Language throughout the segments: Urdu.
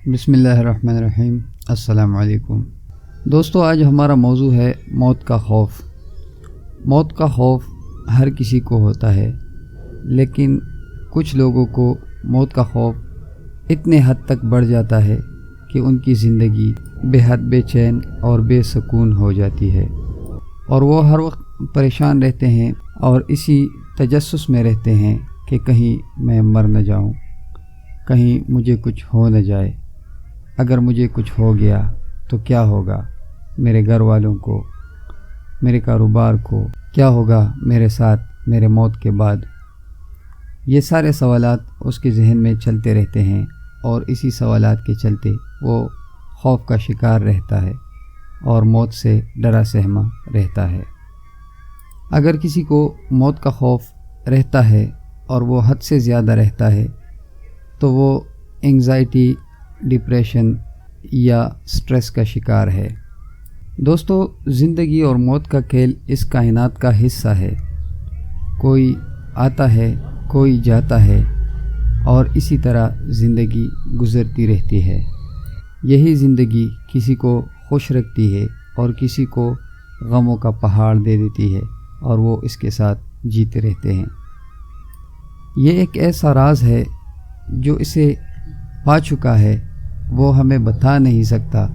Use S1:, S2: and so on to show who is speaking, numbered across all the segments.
S1: بسم اللہ الرحمن الرحیم۔ السلام علیکم دوستو، آج ہمارا موضوع ہے موت کا خوف۔ موت کا خوف ہر کسی کو ہوتا ہے، لیکن کچھ لوگوں کو موت کا خوف اتنے حد تک بڑھ جاتا ہے کہ ان کی زندگی بے حد بے چین اور بے سکون ہو جاتی ہے، اور وہ ہر وقت پریشان رہتے ہیں اور اسی تجسس میں رہتے ہیں کہ کہیں میں مر نہ جاؤں، کہیں مجھے کچھ ہو نہ جائے۔ اگر مجھے کچھ ہو گیا تو کیا ہوگا میرے گھر والوں کو، میرے کاروبار کو، کیا ہوگا میرے ساتھ میرے موت کے بعد؟ یہ سارے سوالات اس کے ذہن میں چلتے رہتے ہیں، اور اسی سوالات کے چلتے وہ خوف کا شکار رہتا ہے اور موت سے ڈرا سہما رہتا ہے۔ اگر کسی کو موت کا خوف رہتا ہے اور وہ حد سے زیادہ رہتا ہے تو وہ انگزائٹی، ڈپریشن یا سٹریس کا شکار ہے۔ دوستو، زندگی اور موت کا کھیل اس کائنات کا حصہ ہے۔ کوئی آتا ہے، کوئی جاتا ہے، اور اسی طرح زندگی گزرتی رہتی ہے۔ یہی زندگی کسی کو خوش رکھتی ہے اور کسی کو غموں کا پہاڑ دے دیتی ہے، اور وہ اس کے ساتھ جیتے رہتے ہیں۔ یہ ایک ایسا راز ہے جو اسے پا چکا ہے، وہ ہمیں بتا نہیں سکتا،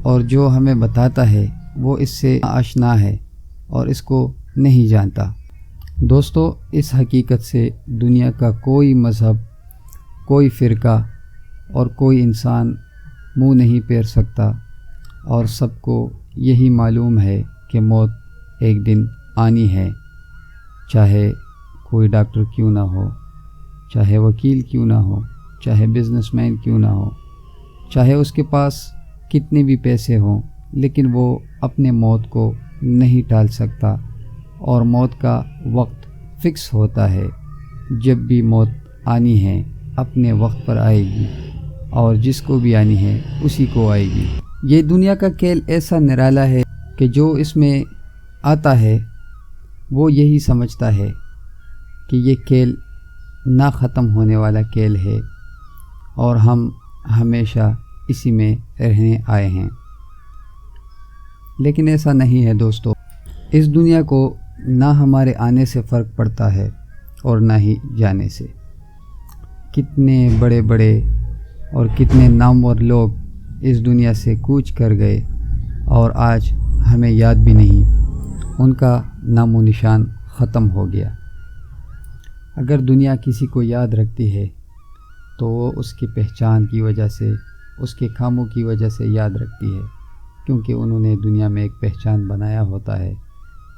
S1: اور جو ہمیں بتاتا ہے وہ اس سے آشنا ہے اور اس کو نہیں جانتا۔ دوستو، اس حقیقت سے دنیا کا کوئی مذہب، کوئی فرقہ اور کوئی انسان منہ نہیں پھیر سکتا، اور سب کو یہی معلوم ہے کہ موت ایک دن آنی ہے، چاہے کوئی ڈاکٹر کیوں نہ ہو، چاہے وکیل کیوں نہ ہو، چاہے بزنس مین کیوں نہ ہو، چاہے اس کے پاس کتنے بھی پیسے ہوں، لیکن وہ اپنے موت کو نہیں ٹال سکتا، اور موت کا وقت فکس ہوتا ہے۔ جب بھی موت آنی ہے اپنے وقت پر آئے گی، اور جس کو بھی آنی ہے اسی کو آئے گی۔ یہ دنیا کا کھیل ایسا نرالا ہے کہ جو اس میں آتا ہے وہ یہی سمجھتا ہے کہ یہ کھیل نہ ختم ہونے والا کھیل ہے، اور ہم ہمیشہ اسی میں رہنے آئے ہیں۔ لیکن ایسا نہیں ہے دوستو، اس دنیا کو نہ ہمارے آنے سے فرق پڑتا ہے اور نہ ہی جانے سے۔ کتنے بڑے بڑے اور کتنے نامور لوگ اس دنیا سے کوچ کر گئے، اور آج ہمیں یاد بھی نہیں، ان کا نام و نشان ختم ہو گیا۔ اگر دنیا کسی کو یاد رکھتی ہے تو وہ اس کی پہچان کی وجہ سے، اس کے کاموں کی وجہ سے یاد رکھتی ہے، کیونکہ انہوں نے دنیا میں ایک پہچان بنایا ہوتا ہے۔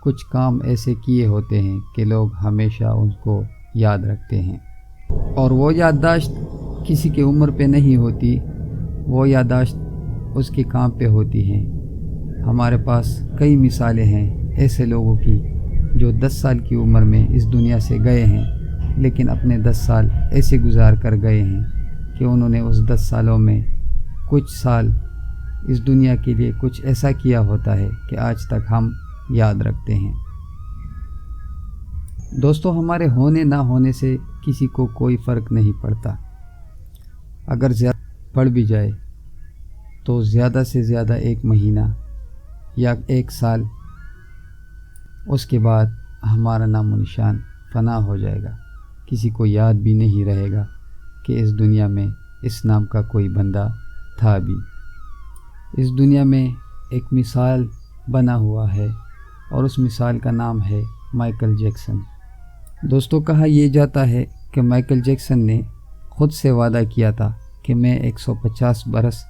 S1: کچھ کام ایسے کیے ہوتے ہیں کہ لوگ ہمیشہ ان کو یاد رکھتے ہیں، اور وہ یادداشت کسی کی عمر پہ نہیں ہوتی، وہ یادداشت اس کے کام پہ ہوتی ہیں۔ ہمارے پاس کئی مثالیں ہیں ایسے لوگوں کی جو 10 سال کی عمر میں اس دنیا سے گئے ہیں، لیکن اپنے 10 سال ایسے گزار کر گئے ہیں کہ انہوں نے اس 10 سالوں میں کچھ سال اس دنیا کے لیے کچھ ایسا کیا ہوتا ہے کہ آج تک ہم یاد رکھتے ہیں۔ دوستو، ہمارے ہونے نہ ہونے سے کسی کو کوئی فرق نہیں پڑتا۔ اگر زیادہ پڑ بھی جائے تو زیادہ سے زیادہ 1 مہینہ یا 1 سال، اس کے بعد ہمارا نام و نشان فنا ہو جائے گا۔ کسی کو یاد بھی نہیں رہے گا کہ اس دنیا میں اس نام کا کوئی بندہ تھا بھی۔ اس دنیا میں ایک مثال بنا ہوا ہے، اور اس مثال کا نام ہے مائیکل جیکسن۔ دوستو، کہا یہ جاتا ہے کہ مائیکل جیکسن نے خود سے وعدہ کیا تھا کہ میں 150 برس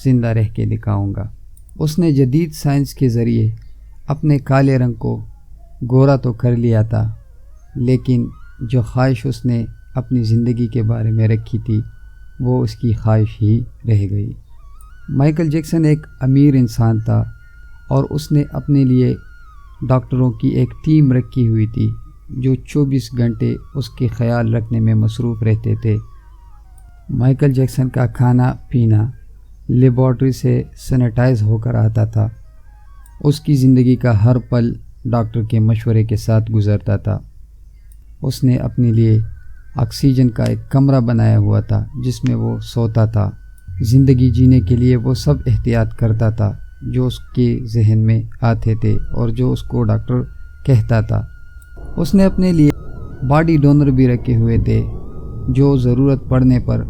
S1: زندہ رہ کے دکھاؤں گا۔ اس نے جدید سائنس کے ذریعے اپنے کالے رنگ کو گورا تو کر لیا تھا، لیکن جو خواہش اس نے اپنی زندگی کے بارے میں رکھی تھی وہ اس کی خواہش ہی رہ گئی۔ مائیکل جیکسن ایک امیر انسان تھا، اور اس نے اپنے لیے ڈاکٹروں کی ایک ٹیم رکھی ہوئی تھی جو 24 گھنٹے اس کے خیال رکھنے میں مصروف رہتے تھے۔ مائیکل جیکسن کا کھانا پینا لیبارٹری سے سینیٹائز ہو کر آتا تھا۔ اس کی زندگی کا ہر پل ڈاکٹر کے مشورے کے ساتھ گزرتا تھا۔ اس نے اپنے لیے آکسیجن کا ایک کمرہ بنایا ہوا تھا جس میں وہ سوتا تھا، زندگی جینے کے لیے وہ سب احتیاط کرتا تھا جو اس کے ذہن میں آتے تھے اور جو اس کو ڈاکٹر کہتا تھا۔ اس نے اپنے لیے باڈی ڈونر بھی رکھے ہوئے تھے جو ضرورت پڑنے پر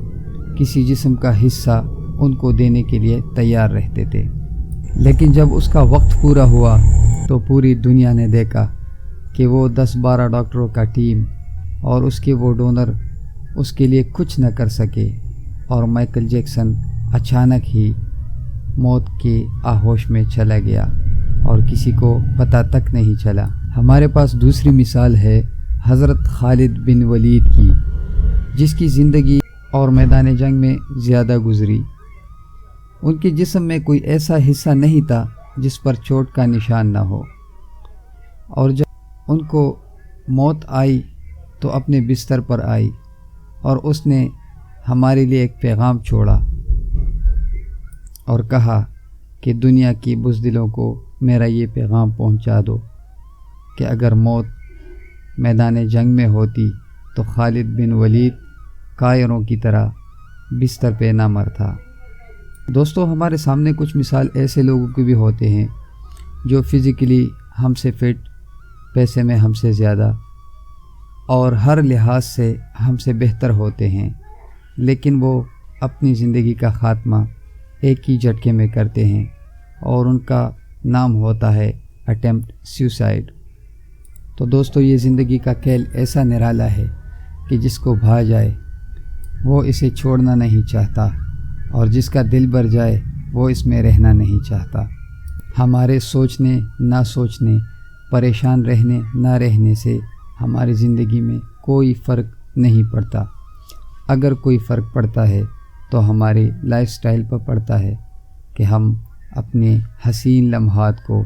S1: کسی جسم کا حصہ ان کو دینے کے لیے تیار رہتے تھے۔ لیکن جب اس کا وقت پورا ہوا تو پوری دنیا نے دیکھا کہ وہ 10-12 ڈاکٹروں کا ٹیم اور اس کے وہ ڈونر اس کے لیے کچھ نہ کر سکے، اور مائیکل جیکسن اچانک ہی موت کے آغوش میں چلا گیا اور کسی کو پتہ تک نہیں چلا۔ ہمارے پاس دوسری مثال ہے حضرت خالد بن ولید کی، جس کی زندگی اور میدان جنگ میں زیادہ گزری۔ ان کے جسم میں کوئی ایسا حصہ نہیں تھا جس پر چوٹ کا نشان نہ ہو، اور جب ان کو موت آئی تو اپنے بستر پر آئی اور اس نے ہمارے لیے ایک پیغام چھوڑا اور کہا کہ دنیا کی بزدلوں کو میرا یہ پیغام پہنچا دو کہ اگر موت میدان جنگ میں ہوتی تو خالد بن ولید کائروں کی طرح بستر پہ نہ مرتا۔ دوستو، ہمارے سامنے کچھ مثال ایسے لوگوں کے بھی ہوتے ہیں جو فزیکلی ہم سے فٹ، پیسے میں ہم سے زیادہ اور ہر لحاظ سے ہم سے بہتر ہوتے ہیں، لیکن وہ اپنی زندگی کا خاتمہ ایک ہی جھٹکے میں کرتے ہیں اور ان کا نام ہوتا ہے اٹیمپٹ سیوسائڈ۔ تو دوستو، یہ زندگی کا کھیل ایسا نرالا ہے کہ جس کو بھا جائے وہ اسے چھوڑنا نہیں چاہتا، اور جس کا دل بھر جائے وہ اس میں رہنا نہیں چاہتا۔ ہمارے سوچنے نہ سوچنے، پریشان رہنے نہ رہنے سے ہماری زندگی میں کوئی فرق نہیں پڑتا۔ اگر کوئی فرق پڑتا ہے تو ہماری لائف سٹائل پر پڑتا ہے کہ ہم اپنے حسین لمحات کو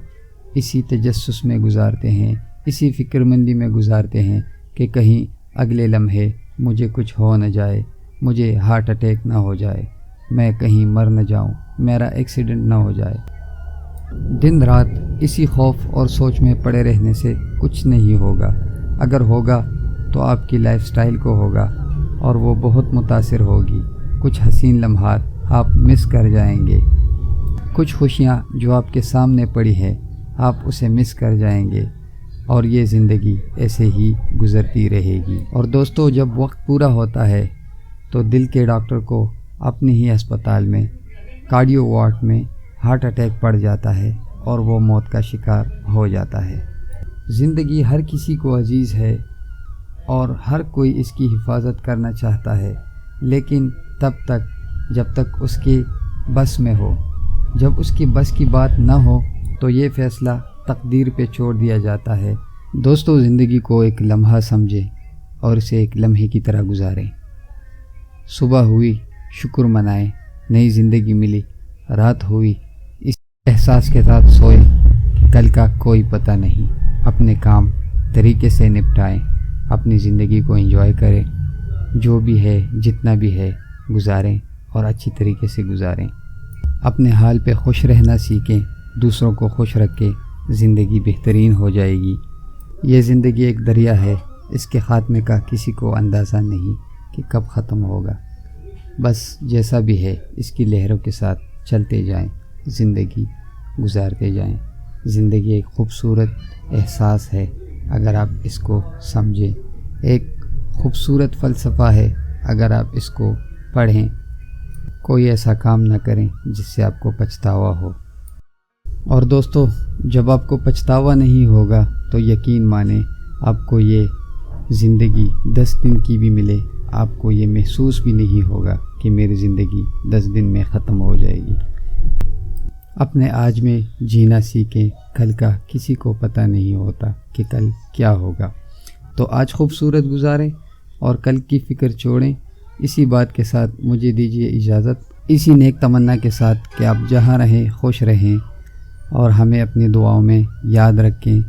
S1: اسی تجسس میں گزارتے ہیں، اسی فکر مندی میں گزارتے ہیں کہ کہیں اگلے لمحے مجھے کچھ ہو نہ جائے، مجھے ہارٹ اٹیک نہ ہو جائے، میں کہیں مر نہ جاؤں، میرا ایکسیڈنٹ نہ ہو جائے۔ دن رات اسی خوف اور سوچ میں پڑے رہنے سے کچھ نہیں ہوگا۔ اگر ہوگا تو آپ کی لائف سٹائل کو ہوگا اور وہ بہت متاثر ہوگی۔ کچھ حسین لمحات آپ مس کر جائیں گے، کچھ خوشیاں جو آپ کے سامنے پڑی ہے آپ اسے مس کر جائیں گے، اور یہ زندگی ایسے ہی گزرتی رہے گی۔ اور دوستو، جب وقت پورا ہوتا ہے تو دل کے ڈاکٹر کو اپنے ہی اسپتال میں کارڈیو وارڈ میں ہارٹ اٹیک پڑ جاتا ہے اور وہ موت کا شکار ہو جاتا ہے۔ زندگی ہر کسی کو عزیز ہے اور ہر کوئی اس کی حفاظت کرنا چاہتا ہے، لیکن تب تک جب تک اس کے بس میں ہو۔ جب اس کی بس کی بات نہ ہو تو یہ فیصلہ تقدیر پہ چھوڑ دیا جاتا ہے۔ دوستو، زندگی کو ایک لمحہ سمجھیں اور اسے ایک لمحے کی طرح گزاریں۔ صبح ہوئی، شکر منائیں، نئی زندگی ملی۔ رات ہوئی، اس احساس کے ساتھ سوئیں کہ کل کا کوئی پتہ نہیں۔ اپنے کام طریقے سے نپٹائیں، اپنی زندگی کو انجوائے کریں، جو بھی ہے جتنا بھی ہے گزاریں اور اچھی طریقے سے گزاریں۔ اپنے حال پہ خوش رہنا سیکھیں، دوسروں کو خوش رکھیں، زندگی بہترین ہو جائے گی۔ یہ زندگی ایک دریا ہے، اس کے خاتمے کا کسی کو اندازہ نہیں کہ کب ختم ہوگا۔ بس جیسا بھی ہے اس کی لہروں کے ساتھ چلتے جائیں، زندگی گزارتے جائیں۔ زندگی ایک خوبصورت احساس ہے اگر آپ اس کو سمجھیں، ایک خوبصورت فلسفہ ہے اگر آپ اس کو پڑھیں۔ کوئی ایسا کام نہ کریں جس سے آپ کو پچھتاوا ہو۔ اور دوستو، جب آپ کو پچھتاوا نہیں ہوگا تو یقین مانیں آپ کو یہ زندگی 10 دن کی بھی ملے، آپ کو یہ محسوس بھی نہیں ہوگا کہ میری زندگی 10 دن میں ختم ہو جائے گی۔ اپنے آج میں جینا سیکھیں، کل کا کسی کو پتہ نہیں ہوتا کہ کل کیا ہوگا۔ تو آج خوبصورت گزاریں اور کل کی فکر چھوڑیں۔ اسی بات کے ساتھ مجھے دیجیے اجازت، اسی نیک تمنا کے ساتھ کہ آپ جہاں رہیں خوش رہیں اور ہمیں اپنی دعاؤں میں یاد رکھیں۔